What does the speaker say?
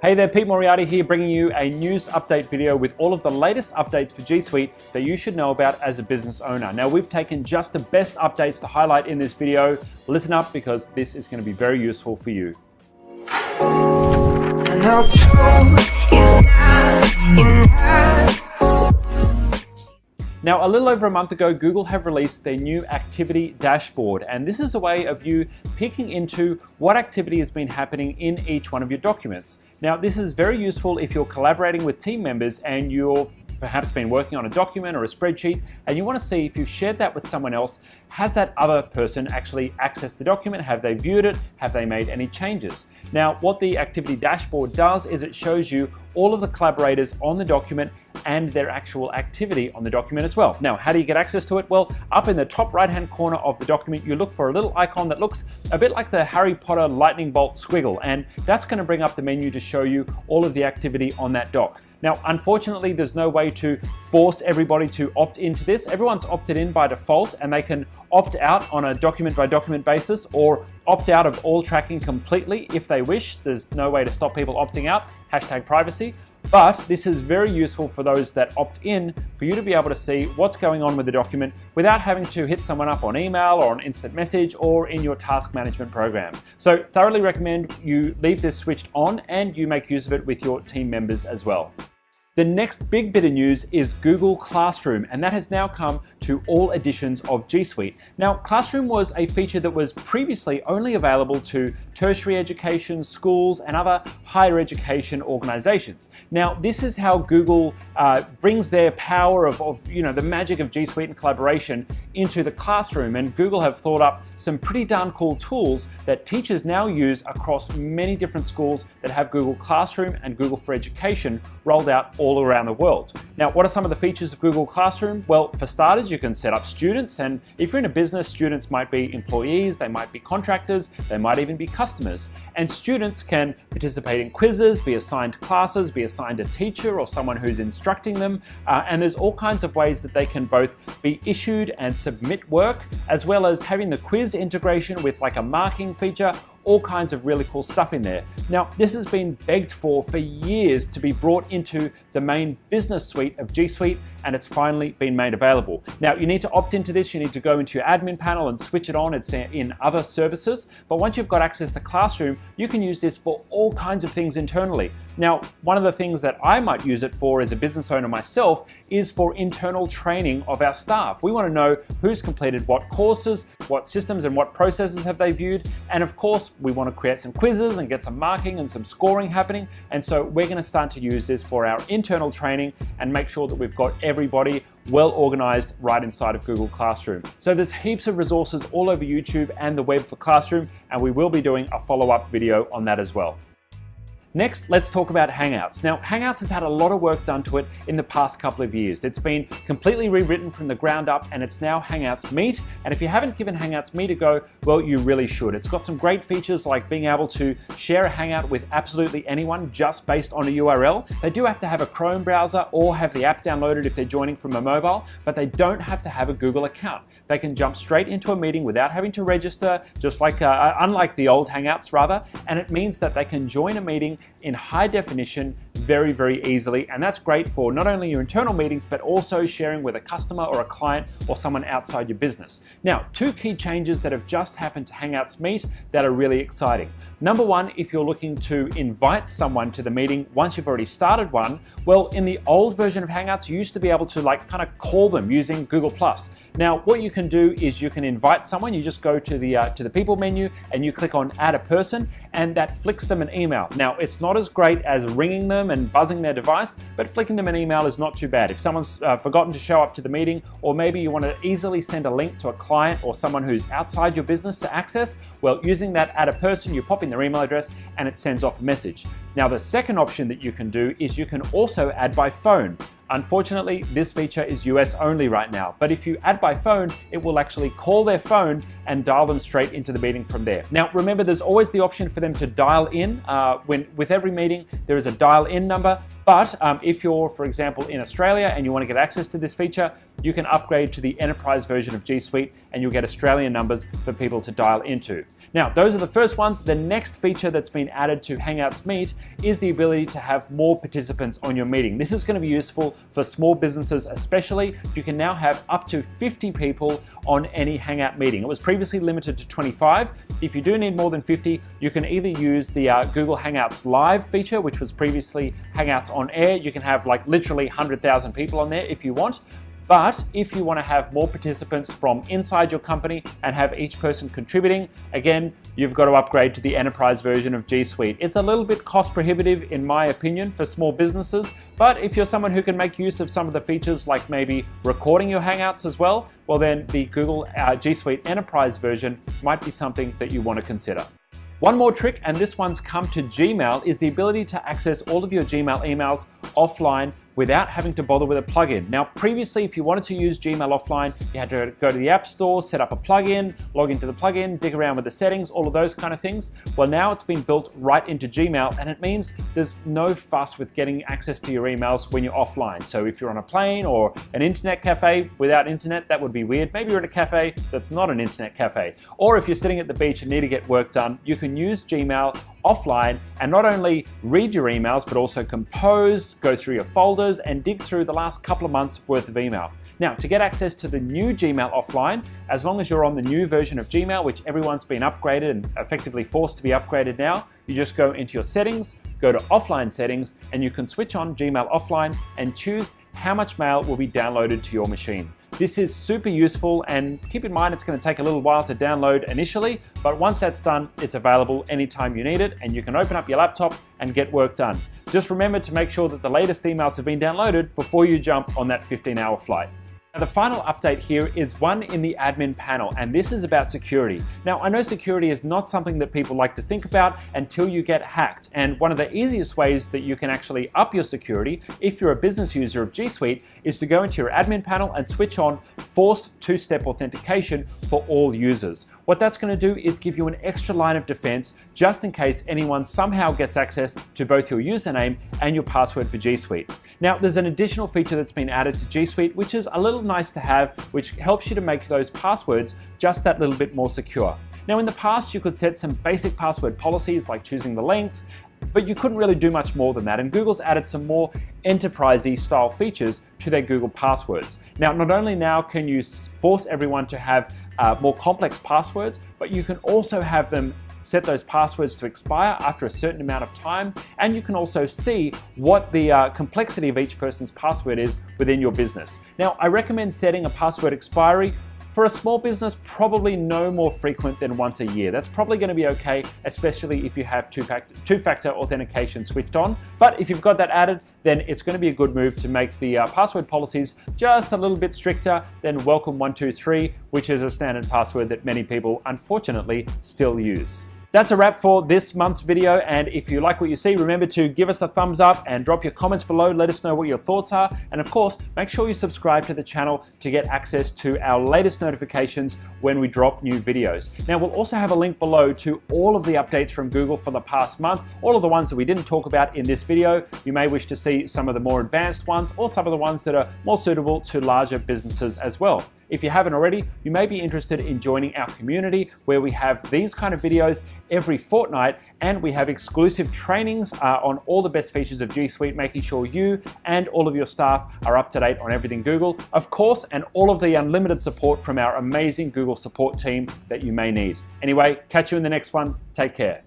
Hey there, Pete Moriarty here, bringing you a news update video with all of the latest updates for G Suite that you should know about as a business owner. Now, we've taken just the best updates to highlight in this video. Listen up, because this is going to be very useful for you. Now, a little over a month ago, Google have released their new activity dashboard, and this is a way of you peeking into what activity has been happening in each one of your documents. Now, this is very useful if you're collaborating with team members and you're perhaps been working on a document or a spreadsheet and you want to see if you've shared that with someone else, has that other person actually accessed the document? Have they viewed it? Have they made any changes? Now, what the activity dashboard does is it shows you all of the collaborators on the document and their actual activity on the document as well. Now, how do you get access to it? Well, up in the top right-hand corner of the document, you look for a little icon that looks a bit like the Harry Potter lightning bolt squiggle, and that's going to bring up the menu to show you all of the activity on that doc. Now, unfortunately, there's no way to force everybody to opt into this. Everyone's opted in by default, and they can opt out on a document-by-document basis or opt out of all tracking completely if they wish. There's no way to stop people opting out, #privacy. But this is very useful for those that opt in, for you to be able to see what's going on with the document without having to hit someone up on email or on instant message or in your task management program. So thoroughly recommend you leave this switched on and you make use of it with your team members as well. The next big bit of news is Google Classroom, and that has now come to all editions of G Suite. Now, Classroom was a feature that was previously only available to tertiary education, schools, and other higher education organizations. Now, this is how Google brings their power of the magic of G Suite and collaboration into the classroom, and Google have thought up some pretty darn cool tools that teachers now use across many different schools that have Google Classroom and Google for Education rolled out all around the world. Now, what are some of the features of Google Classroom? Well, for starters, you can set up students, and if you're in a business, students might be employees, they might be contractors, they might even be customers. And students can participate in quizzes, be assigned classes, be assigned a teacher or someone who's instructing them, and there's all kinds of ways that they can both be issued and submit work, as well as having the quiz integration with like a marking feature. All kinds of really cool stuff in there. Now, this has been begged for years to be brought into the main business suite of G Suite, and it's finally been made available. Now, you need to opt into this. You need to go into your admin panel and switch it on. It's in other services, but once you've got access to Classroom, you can use this for all kinds of things internally. Now, one of the things that I might use it for as a business owner myself is for internal training of our staff. We want to know who's completed what courses, what systems and what processes have they viewed, and of course, we want to create some quizzes and get some marking and some scoring happening, and so we're going to start to use this for our internal training and make sure that we've got everybody well organized right inside of Google Classroom. So there's heaps of resources all over YouTube and the web for Classroom, and we will be doing a follow-up video on that as well. Next, let's talk about Hangouts. Now, Hangouts has had a lot of work done to it in the past couple of years. It's been completely rewritten from the ground up, and it's now Hangouts Meet. And if you haven't given Hangouts Meet a go, well, you really should. It's got some great features like being able to share a Hangout with absolutely anyone just based on a URL. They do have to have a Chrome browser or have the app downloaded if they're joining from a mobile, but they don't have to have a Google account. They can jump straight into a meeting without having to register, just like unlike the old Hangouts rather, and it means that they can join a meeting in high definition very, very easily, and that's great for not only your internal meetings but also sharing with a customer or a client or someone outside your business. Now, two key changes that have just happened to Hangouts Meet that are really exciting. Number one, if you're looking to invite someone to the meeting once you've already started one, well, in the old version of Hangouts, you used to be able to kind of call them using Google+. Now, what you can do is you can invite someone. You just go to the people menu and you click on Add a Person, and that flicks them an email. Now, it's not as great as ringing them and buzzing their device, but flicking them an email is not too bad. If someone's forgotten to show up to the meeting, or maybe you want to easily send a link to a client or someone who's outside your business to access, well, using that Add a Person, you pop in their email address and it sends off a message. Now, the second option that you can do is you can also add by phone. Unfortunately, this feature is US only right now, but if you add by phone, it will actually call their phone and dial them straight into the meeting from there. Now, remember, there's always the option for them to dial in. With every meeting, there is a dial in number, but if you're, for example, in Australia and you want to get access to this feature, you can upgrade to the enterprise version of G Suite and you'll get Australian numbers for people to dial into. Now, those are the first ones. The next feature that's been added to Hangouts Meet is the ability to have more participants on your meeting. This is going to be useful for small businesses especially. You can now have up to 50 people on any Hangout meeting. It was previously limited to 25. If you do need more than 50, you can either use the Google Hangouts Live feature, which was previously Hangouts on Air. You can have like literally 100,000 people on there if you want. But if you want to have more participants from inside your company and have each person contributing, again, you've got to upgrade to the enterprise version of G Suite. It's a little bit cost prohibitive in my opinion for small businesses, but if you're someone who can make use of some of the features like maybe recording your Hangouts as well, well then the Google G Suite enterprise version might be something that you want to consider. One more trick, and this one's come to Gmail, is the ability to access all of your Gmail emails offline without having to bother with a plugin. Now, previously, if you wanted to use Gmail offline, you had to go to the App Store, set up a plugin, log into the plugin, dig around with the settings, all of those kind of things. Well, now it's been built right into Gmail, and it means there's no fuss with getting access to your emails when you're offline. So if you're on a plane or an internet cafe without internet, that would be weird. Maybe you're at a cafe that's not an internet cafe. Or if you're sitting at the beach and need to get work done, you can use Gmail offline and not only read your emails, but also compose, go through your folders, and dig through the last couple of months worth of email. Now, to get access to the new Gmail offline, as long as you're on the new version of Gmail, which everyone's been upgraded and effectively forced to be upgraded now, you just go into your settings, go to offline settings, and you can switch on Gmail offline and choose how much mail will be downloaded to your machine. This is super useful, and keep in mind it's going to take a little while to download initially, but once that's done, it's available anytime you need it, and you can open up your laptop and get work done. Just remember to make sure that the latest emails have been downloaded before you jump on that 15-hour flight. Now, the final update here is one in the admin panel, and this is about security. Now, I know security is not something that people like to think about until you get hacked, and one of the easiest ways that you can actually up your security if you're a business user of G Suite is to go into your admin panel and switch on forced two-step authentication for all users. What that's going to do is give you an extra line of defense just in case anyone somehow gets access to both your username and your password for G Suite. Now, there's an additional feature that's been added to G Suite, which is a little nice to have, which helps you to make those passwords just that little bit more secure. Now, in the past, you could set some basic password policies like choosing the length, but you couldn't really do much more than that, and Google's added some more enterprisey style features to their Google passwords. Now, not only now can you force everyone to have more complex passwords, but you can also have them set those passwords to expire after a certain amount of time, and you can also see what the complexity of each person's password is within your business. Now, I recommend setting a password expiry for a small business, probably no more frequent than once a year. That's probably going to be okay, especially if you have two-factor authentication switched on. But if you've got that added, then it's going to be a good move to make the password policies just a little bit stricter than welcome123, which is a standard password that many people unfortunately still use. That's a wrap for this month's video, and if you like what you see, remember to give us a thumbs up and drop your comments below. Let us know what your thoughts are, and of course, make sure you subscribe to the channel to get access to our latest notifications when we drop new videos. Now, we'll also have a link below to all of the updates from Google for the past month, all of the ones that we didn't talk about in this video. You may wish to see some of the more advanced ones or some of the ones that are more suitable to larger businesses as well. If you haven't already, you may be interested in joining our community where we have these kind of videos every fortnight, and we have exclusive trainings on all the best features of G Suite, making sure you and all of your staff are up to date on everything Google, of course, and all of the unlimited support from our amazing Google support team that you may need. Anyway, catch you in the next one. Take care.